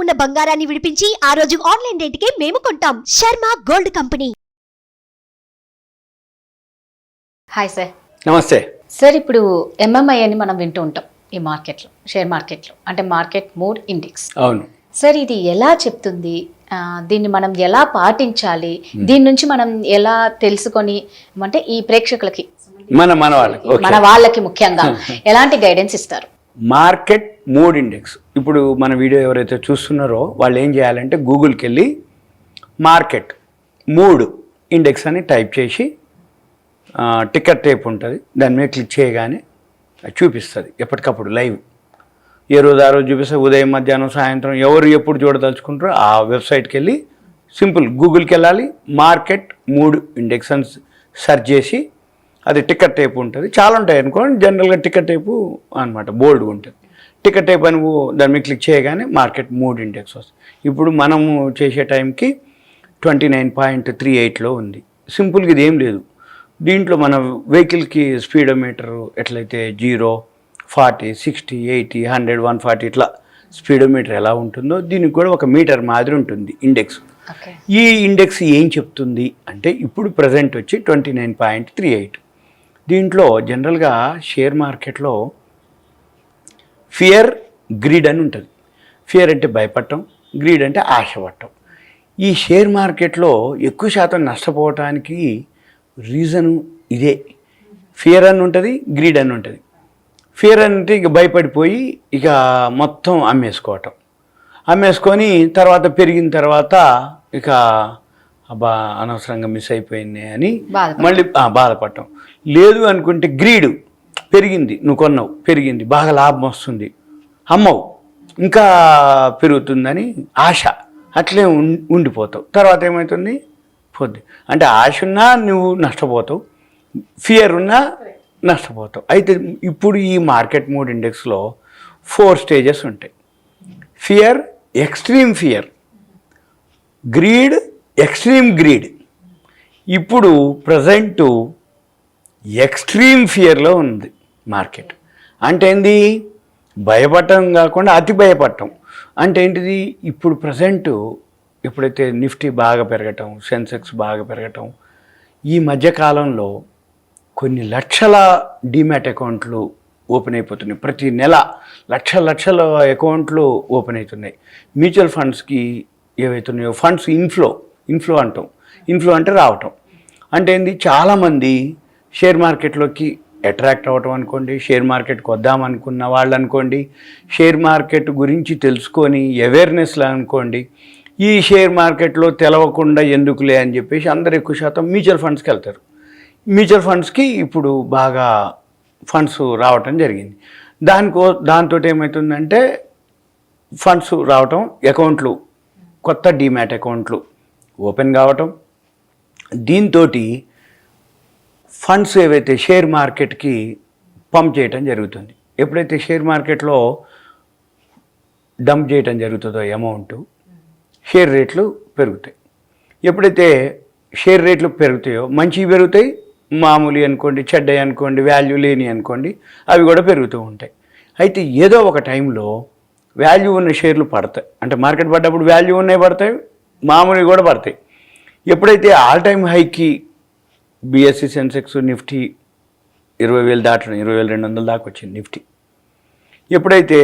ఉన్న బంగారాన్ని విడిపించి ఆ రోజు ఆన్లైన్ రేటుకే మేము కొంటాం. Sharma gold company. Hi sir. నమస్తే సార్, ఇప్పుడు ఎంఎంఐ అని మనం వింటూ ఉంటాం ఈ మార్కెట్లో, షేర్ మార్కెట్లో, అంటే మార్కెట్ మూడ్ ఇండెక్స్. అవును సార్, ఇది ఎలా చెప్తుంది? దీన్ని మనం ఎలా పాటించాలి? దీని నుంచి మనం ఎలా తెలుసుకొని, అంటే ఈ ప్రేక్షకులకి మన వాళ్ళకి ముఖ్యంగా ఎలాంటి గైడెన్స్ ఇస్తారు? Market mood index. ఇప్పుడు మన వీడియో ఎవరైతే చూస్తున్నారో వాళ్ళు ఏం చేయాలంటే గూగుల్కి వెళ్ళి మార్కెట్ మూడ్ ఇండెక్స్ అని టైప్ చేసి టిక్కర్ టేప్ ఉంటుంది, దాని మీద క్లిక్ చేయగానే చూపిస్తుంది ఎప్పటికప్పుడు లైవ్. ఏ రోజు ఆ రోజు చూపిస్తే ఉదయం మధ్యాహ్నం సాయంత్రం ఎవరు ఎప్పుడు చూడదలుచుకుంటారో ఆ వెబ్సైట్కి వెళ్ళి సింపుల్ గూగుల్కి వెళ్ళాలి, మార్కెట్ మూడ్ ఇండెక్స్ అని సెర్చ్ చేసి అది టిక్కర్ టేప్ ఉంటుంది. చాలా ఉంటాయి అనుకోండి, జనరల్గా టిక్కర్ టేపు అనమాట, బోల్డ్గా ఉంటుంది. టిక్కర్ టేప్ అని దాని మీద క్లిక్ చేయగానే మార్కెట్ మూడ్ ఇండెక్స్ వస్తుంది. ఇప్పుడు మనము చేసే టైంకి 29.38లో ఉంది. సింపుల్గా ఇది ఏం లేదు. దీంట్లో మన వెహికల్కి స్పీడోమీటరు ఎట్లయితే 0, 40, 60, 80, 100, 140 ఇట్లా స్పీడోమీటర్ ఎలా ఉంటుందో దీనికి కూడా ఒక మీటర్ మాదిరి ఉంటుంది ఇండెక్స్. ఈ ఇండెక్స్ ఏం చెప్తుంది అంటే ఇప్పుడు ప్రజెంట్ వచ్చి 29.38. దీంట్లో జనరల్గా షేర్ మార్కెట్లో ఫియర్, గ్రీడ్ అని ఉంటుంది. ఫియర్ అంటే భయపడటం, గ్రీడ్ అంటే ఆశపడటం. ఈ షేర్ మార్కెట్లో ఎక్కువ శాతం నష్టపోవటానికి రీజను ఇదే. ఫియర్ అని ఉంటుంది, గ్రీడ్ అని ఉంటుంది. ఫియర్ అంటే ఇక భయపడిపోయి ఇక మొత్తం అమ్మేసుకొని తర్వాత పెరిగిన తర్వాత ఇక అబ్బా అనవసరంగా మిస్ అయిపోయింది అని మళ్ళీ బాధపడటం. లేదు అనుకుంటే గ్రీడు, పెరిగింది, నువ్వు కొన్నావు, పెరిగింది, బాగా లాభం వస్తుంది, అమ్మవు, ఇంకా పెరుగుతుందని ఆశ, అట్లే ఉండిపోతావు. తర్వాత ఏమవుతుంది, పోద్ది. అంటే ఆశ ఉన్నా నువ్వు నష్టపోతావు, ఫియర్ ఉన్నా నష్టపోతావు. అయితే ఇప్పుడు ఈ మార్కెట్ మూడ్ ఇండెక్స్లో 4 స్టేజెస్ ఉంటాయి. Fear, extreme fear, greed, extreme greed. ఇప్పుడు ప్రజెంటు ఎక్స్ట్రీమ్ ఫియర్లో ఉంది మార్కెట్. అంటే ఏంది, భయపడటం కాకుండా అతి భయపడటం. అంటే ఏంటిది, ఇప్పుడు ప్రజెంటు ఎప్పుడైతే నిఫ్టీ బాగా పెరగటం, సెన్సెక్స్ బాగా పెరగటం, ఈ మధ్యకాలంలో కొన్ని లక్షల డీమ్యాట్ అకౌంట్లు ఓపెన్ అయిపోతున్నాయి. ప్రతి నెల లక్షల అకౌంట్లు ఓపెన్ అవుతున్నాయి. మ్యూచువల్ ఫండ్స్కి ఏవైతున్నాయో ఫండ్స్ ఇన్ఫ్లో అంటాం. ఇన్ఫ్లో అంటే రావటం. అంటే ఏంది, చాలామంది షేర్ మార్కెట్లోకి అట్రాక్ట్ అవ్వటం అనుకోండి, షేర్ మార్కెట్కి వద్దామనుకున్న వాళ్ళు అనుకోండి, షేర్ మార్కెట్ గురించి తెలుసుకొని అవేర్నెస్లో అనుకోండి, ఈ షేర్ మార్కెట్లో తెలవకుండా ఎందుకులే అని చెప్పేసి అందరు ఎక్కువ శాతం మ్యూచువల్ ఫండ్స్కి వెళ్తారు. మ్యూచువల్ ఫండ్స్కి ఇప్పుడు బాగా ఫండ్స్ రావటం జరిగింది. దాంతో ఏమవుతుందంటే ఫండ్స్ రావటం, అకౌంట్లు, కొత్త డీమ్యాట్ అకౌంట్లు ఓపెన్ కావటం, దీంతో ఫండ్స్ ఏవైతే షేర్ మార్కెట్కి పంప్ చేయటం జరుగుతుంది. ఎప్పుడైతే షేర్ మార్కెట్లో డంప్ చేయటం జరుగుతుందో అమౌంట్, షేర్ రేట్లు పెరుగుతాయి. ఎప్పుడైతే షేర్ రేట్లు పెరుగుతాయో మంచివి పెరుగుతాయి, మామూలు అనుకోండి, చెడ్డవి అనుకోండి, వాల్యూ లేని అనుకోండి, అవి కూడా పెరుగుతూ ఉంటాయి. అయితే ఏదో ఒక టైంలో వాల్యూ ఉన్న షేర్లు పడతాయి. అంటే మార్కెట్ పడ్డప్పుడు వాల్యూ ఉన్నవి పడతాయి, మామూలువి కూడా పడతాయి. ఎప్పుడైతే ఆల్ టైమ్ హైకి బిఎస్సి, సెన్సెక్స్, నిఫ్టీ 20,000 దాటడం, 20,200 దాకా వచ్చింది నిఫ్టీ. ఎప్పుడైతే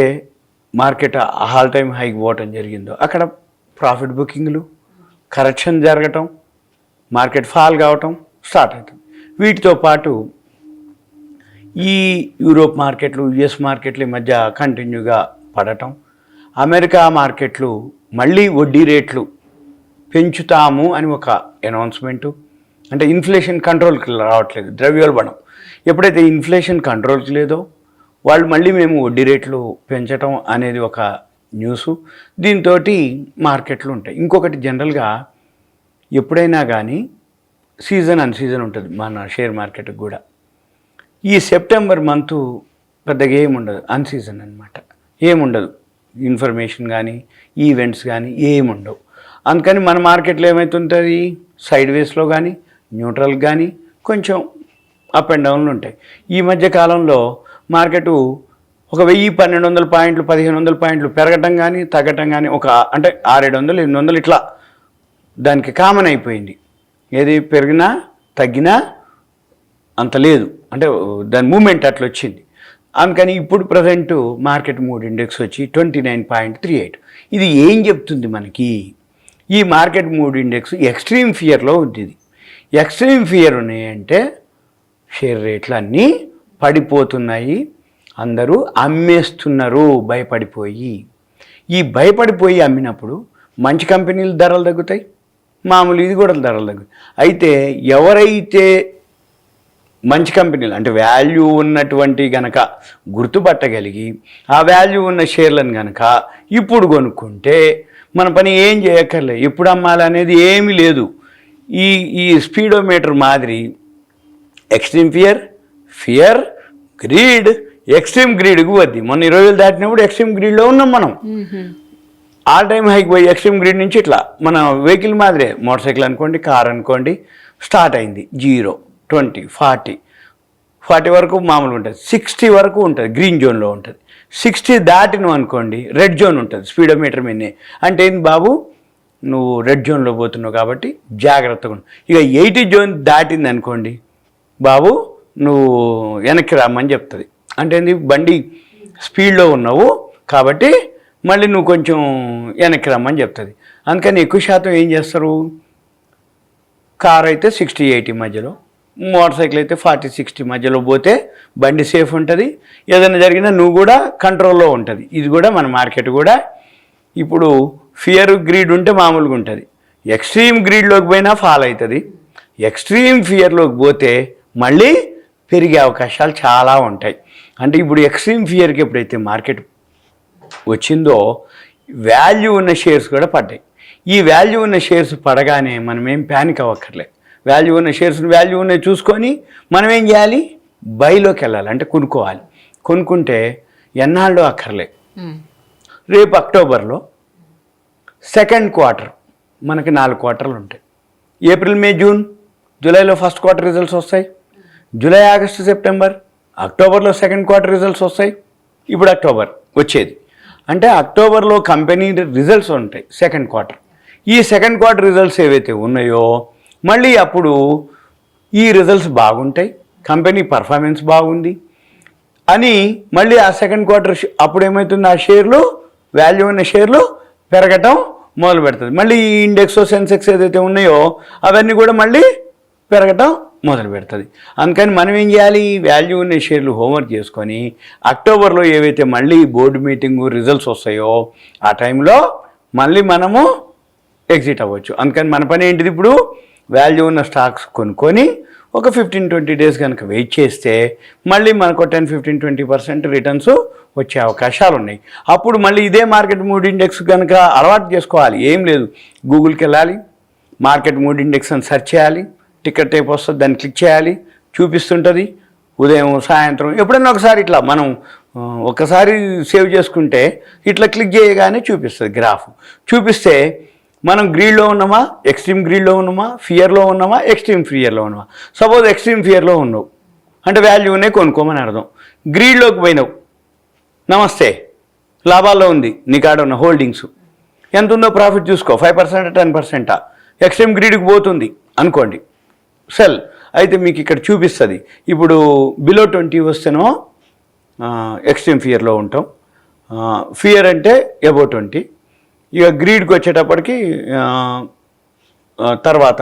మార్కెట్ ఆల్ టైమ్ హైకి పోవటం జరిగిందో అక్కడ ప్రాఫిట్ బుకింగ్లు, కరెక్షన్ జరగటం, మార్కెట్ ఫాల్ కావటం స్టార్ట్ అవుతుంది. వీటితో పాటు ఈ యూరోప్ మార్కెట్లు, యుఎస్ మార్కెట్లు ఈ మధ్య కంటిన్యూగా పడటం, అమెరికా మార్కెట్లు మళ్ళీ వడ్డీ రేట్లు పెంచుతాము అని ఒక అనౌన్స్మెంటు. అంటే ఇన్ఫ్లేషన్ కంట్రోల్కి రావట్లేదు, ద్రవ్యోల్బణం. ఎప్పుడైతే ఇన్ఫ్లేషన్ కంట్రోల్కి లేదో వాళ్ళు మళ్ళీ మేము వడ్డీ రేట్లు పెంచటం అనేది ఒక న్యూసు. దీంతో మార్కెట్లు ఉంటాయి. ఇంకొకటి, జనరల్గా ఎప్పుడైనా కానీ సీజన్ అన్సీజన్ ఉంటుంది మన షేర్ మార్కెట్కి కూడా. ఈ సెప్టెంబర్ మంతు పెద్దగా ఏముండదు, అన్సీజన్ అనమాట, ఏముండదు, ఇన్ఫర్మేషన్ కానీ ఈవెంట్స్ కానీ ఏముండవు. అందుకని మన మార్కెట్లో ఏమవుతుంటుంది, సైడ్ వేస్లో కానీ న్యూట్రల్ కానీ కొంచెం అప్ అండ్ డౌన్లు ఉంటాయి. ఈ మధ్య కాలంలో మార్కెట్ ఒక 1000-1200 పాయింట్లు 1500 పాయింట్లు పెరగటం కానీ తగ్గటం కానీ అంటే 600-700 800 ఇట్లా దానికి కామన్ అయిపోయింది. ఏది పెరిగినా తగ్గినా అంత లేదు, అంటే దాని మూమెంట్ అట్లా వచ్చింది. అందుకని ఇప్పుడు ప్రజెంట్ మార్కెట్ మూడ్ ఇండెక్స్ వచ్చి 29.38. ఇది ఏం చెప్తుంది మనకి? ఈ మార్కెట్ మూడ్ ఇండెక్స్ ఎక్స్ట్రీమ్ ఫియర్లో ఉంది. ఇది ఎక్స్ట్రీమ్ ఫియర్ ఉన్నాయంటే షేర్ రేట్లు అన్నీ పడిపోతున్నాయి, అందరూ అమ్మేస్తున్నారు భయపడిపోయి. ఈ భయపడిపోయి అమ్మినప్పుడు మంచి కంపెనీలు ధరలు తగ్గుతాయి, మామూలు ఇది కూడా ధరలు తగ్గుతాయి. అయితే ఎవరైతే మంచి కంపెనీలు అంటే వాల్యూ ఉన్నటువంటి గనక గుర్తుపట్టగలిగి ఆ వాల్యూ ఉన్న షేర్లను గనక ఇప్పుడు కొనుక్కుంటే మన పని ఏం చేయక్కర్లే, ఎప్పుడు అమ్మాలనేది ఏమీ లేదు. ఈ స్పీడోమీటర్ మాదిరి ఎక్స్ట్రీమ్ ఫియర్ గ్రీడ్, ఎక్స్ట్రీమ్ గ్రీడ్కి వద్ది. మొన్న 20,000 దాటినప్పుడు ఎక్స్ట్రీమ్ గ్రీడ్లో ఉన్నాం మనం. ఆల్ టైమ్ హైక్ పోయి ఎక్స్ట్రీమ్ గ్రీడ్ నుంచి ఇట్లా మన వెహికల్ మాదిరే, మోటార్ సైకిల్ అనుకోండి, కార్ అనుకోండి, స్టార్ట్ అయింది 0, 20, 40 వరకు మామూలుగా ఉంటుంది, 60 వరకు ఉంటుంది, గ్రీన్ జోన్లో ఉంటుంది. 60 దాటిను అనుకోండి రెడ్ జోన్ ఉంటుంది స్పీడోమీటర్ మీదనే. అంటే ఏంది బాబు, నువ్వు రెడ్ జోన్లో పోతున్నావు కాబట్టి జాగ్రత్తగా ఉండు. ఇక 80 జోన్ దాటింది అనుకోండి, బాబు నువ్వు వెనక్కి రామని చెప్తుంది. అంటే ఏంది, బండి స్పీడ్లో ఉన్నావు కాబట్టి మళ్ళీ నువ్వు కొంచెం వెనక్కి రమ్మని చెప్తుంది. అందుకని ఎక్కువ శాతం ఏం చేస్తారు, కార్ అయితే 60-80 మధ్యలో, మోటార్ సైకిల్ అయితే 40-60 మధ్యలో పోతే బండి సేఫ్ ఉంటుంది. ఏదైనా జరిగినా నువ్వు కూడా కంట్రోల్లో ఉంటుంది. ఇది కూడా మన మార్కెట్ కూడా ఇప్పుడు ఫియర్ గ్రీడ్ ఉంటే మామూలుగా ఉంటుంది. ఎక్స్ట్రీమ్ గ్రీడ్లోకి పోయినా ఫాల్ అవుతుంది, ఎక్స్ట్రీమ్ ఫియర్లోకి పోతే మళ్ళీ పెరిగే అవకాశాలు చాలా ఉంటాయి. అంటే ఇప్పుడు ఎక్స్ట్రీమ్ ఫియర్కి ఎప్పుడైతే మార్కెట్ వచ్చిందో వాల్యూ ఉన్న షేర్స్ కూడా పడ్డాయి. ఈ వాల్యూ ఉన్న షేర్స్ పడగానే మనం ఏం ప్యానిక్ అవ్వక్కర్లే. వాల్యూ ఉన్న షేర్స్ని వాల్యూ ఉన్నాయి చూసుకొని మనం ఏం చేయాలి, బైలోకి వెళ్ళాలి, అంటే కొనుక్కోవాలి. కొనుక్కుంటే ఎన్నాళ్ళు అక్కర్లే. రేపు అక్టోబర్లో సెకండ్ క్వార్టర్, మనకి 4 క్వార్టర్లు ఉంటాయి. ఏప్రిల్, మే, జూన్, జూలైలో ఫస్ట్ క్వార్టర్ రిజల్ట్స్ వస్తాయి. జూలై, ఆగస్టు, సెప్టెంబర్, అక్టోబర్లో సెకండ్ క్వార్టర్ రిజల్ట్స్ వస్తాయి. ఇప్పుడు అక్టోబర్ వచ్చేది అంటే అక్టోబర్లో కంపెనీ రిజల్ట్స్ ఉంటాయి సెకండ్ క్వార్టర్. ఈ సెకండ్ క్వార్టర్ రిజల్ట్స్ ఏవైతే ఉన్నాయో మళ్ళీ అప్పుడు ఈ రిజల్ట్స్ బాగుంటాయి, కంపెనీ పర్ఫార్మెన్స్ బాగుంది అని మళ్ళీ ఆ సెకండ్ క్వార్టర్ అప్పుడు ఏమవుతుంది, ఆ షేర్లు వాల్యూ ఉన్న షేర్లు పెరగటం మొదలు పెడుతుంది. మళ్ళీ ఈ ఇండెక్స్ సెన్సెక్స్ ఏదైతే ఉన్నాయో అవన్నీ కూడా మళ్ళీ పెరగటం మొదలు పెడుతుంది. అందుకని మనం ఏం చేయాలి, వాల్యూ ఉన్న షేర్లు హోంవర్క్ చేసుకొని అక్టోబర్లో ఏవైతే మళ్ళీ బోర్డు మీటింగు రిజల్ట్స్ వస్తాయో ఆ టైంలో మళ్ళీ మనము ఎగ్జిట్ అవ్వచ్చు. అందుకని మన పని ఏంటిది, ఇప్పుడు వాల్యూ ఉన్న స్టాక్స్ కొనుక్కొని ఒక 15-20 డేస్ కనుక వెయిట్ చేస్తే మళ్ళీ మనకు 10-15-20% రిటర్న్స్ వచ్చే అవకాశాలు ఉన్నాయి. అప్పుడు మళ్ళీ ఇదే మార్కెట్ మూడ్ ఇండెక్స్ కనుక అలవాటు చేసుకోవాలి. ఏం లేదు, గూగుల్కి వెళ్ళాలి, మార్కెట్ మూడ్ ఇండెక్స్ అని సెర్చ్ చేయాలి, టికెట్ టైప్ వస్తుంది, దాన్ని క్లిక్ చేయాలి, చూపిస్తుంటుంది ఉదయం సాయంత్రం. ఎప్పుడైనా ఒకసారి ఇట్లా మనం ఒకసారి సేవ్ చేసుకుంటే ఇట్లా క్లిక్ చేయగానే చూపిస్తుంది గ్రాఫ్. చూపిస్తే మనం గ్రీడ్లో ఉన్నామా, ఎక్స్ట్రీమ్ గ్రీడ్లో ఉన్నామా, ఫియర్లో ఉన్నామా, ఎక్స్ట్రీమ్ ఫియర్లో ఉన్నామా. సపోజ్ ఎక్స్ట్రీమ్ ఫియర్లో ఉన్నావు అంటే వాల్యూనే కొనుక్కోమని అర్థం. గ్రీడ్లోకి పోయినావు, నమస్తే, లాభాల్లో ఉంది నీ కాడ ఉన్న హోల్డింగ్స్, ఎంత ఉందో ప్రాఫిట్ చూసుకో, 5%, 10%. ఎక్స్ట్రీమ్ గ్రీడ్కి పోతుంది అనుకోండి, సెల్. అయితే మీకు ఇక్కడ చూపిస్తుంది. ఇప్పుడు బిలో 20 వస్తేనో ఎక్స్ట్రీమ్ ఫియర్లో ఉంటాం, ఫియర్ అంటే అబౌవ్ 20. ఇక గ్రీడ్కి వచ్చేటప్పటికి తర్వాత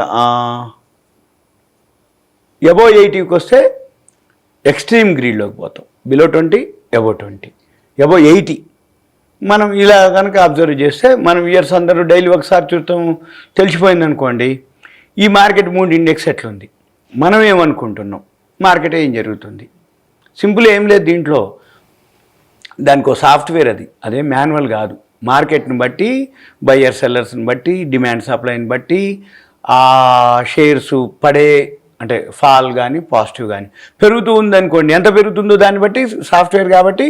అబౌవ్ 80కి వస్తే ఎక్స్ట్రీమ్ గ్రీడ్లోకి పోతాం. Below 20, above 20, above 80. మనం ఇలా కనుక అబ్జర్వ్ చేస్తే మనం ఇయర్స్ అందరూ డైలీ ఒకసారి చూస్తాం, తెలిసిపోయింది అనుకోండి ఈ మార్కెట్ మూడ్ ఇండెక్స్ ఎట్లుంది, మనం ఏమనుకుంటున్నాం, మార్కెట్ ఏం జరుగుతుంది. సింపుల్ ఏం లేదు దీంట్లో, దానికి ఒక సాఫ్ట్వేర్, అదే మాన్యువల్ కాదు. మార్కెట్ని బట్టి, బయ్యర్ సెల్లర్స్ని బట్టి, డిమాండ్ సప్లైని బట్టి ఆ షేర్స్ పడే అంటే ఫాల్ కానీ పాజిటివ్ కానీ పెరుగుతూ ఉందనుకోండి, ఎంత పెరుగుతుందో దాన్ని బట్టి సాఫ్ట్వేర్ కాబట్టి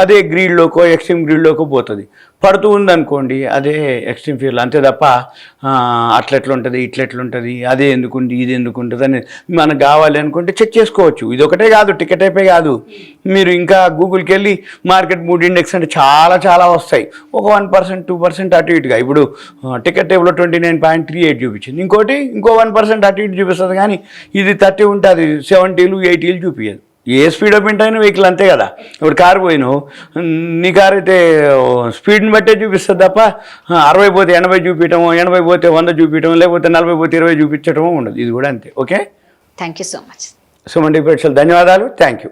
అదే గ్రీడ్లోకో ఎక్స్ట్రీమ్ గ్రీడ్లోకో పోతుంది. పడుతూ ఉందనుకోండి అదే ఎక్స్ట్రీమ్ ఫీల్, అంతే తప్ప అట్లెట్లుంటుంది ఇట్లెట్లుంటుంది, అదే ఎందుకుంది ఇది ఎందుకుంటుంది అని మనకు కావాలి అనుకుంటే చెక్ చేసుకోవచ్చు. ఇది ఒకటే కాదు, టికెట్ అయిపోయి కాదు, మీరు ఇంకా గూగుల్కి వెళ్ళి మార్కెట్ మూడ్ ఇండెక్స్ అంటే చాలా చాలా వస్తాయి. ఒక 1% 2% అటు ఇటుగా. ఇప్పుడు టికెట్ టేబుల్లో 29.38 చూపించింది, ఇంకో 1% అటు ఇటు చూపిస్తుంది. కానీ ఇది 30 ఉంటే అది 70లు 80లు చూపించదు. ఏ స్పీడ్ ఆఫ్ అయిన వెహికల్ అంతే కదా. ఇప్పుడు కారు పోయినావు, నీ కారు అయితే స్పీడ్ని బట్టే చూపిస్తుంది తప్ప 60 పోతే 80 చూపించడం, 80 పోతే 100 చూపించడం, లేకపోతే 40 పోతే 20 చూపించడం ఉండదు. ఇది కూడా అంతే. Okay, thank you so much. Suman TV ప్రేక్షకులకు ధన్యవాదాలు. Thank you.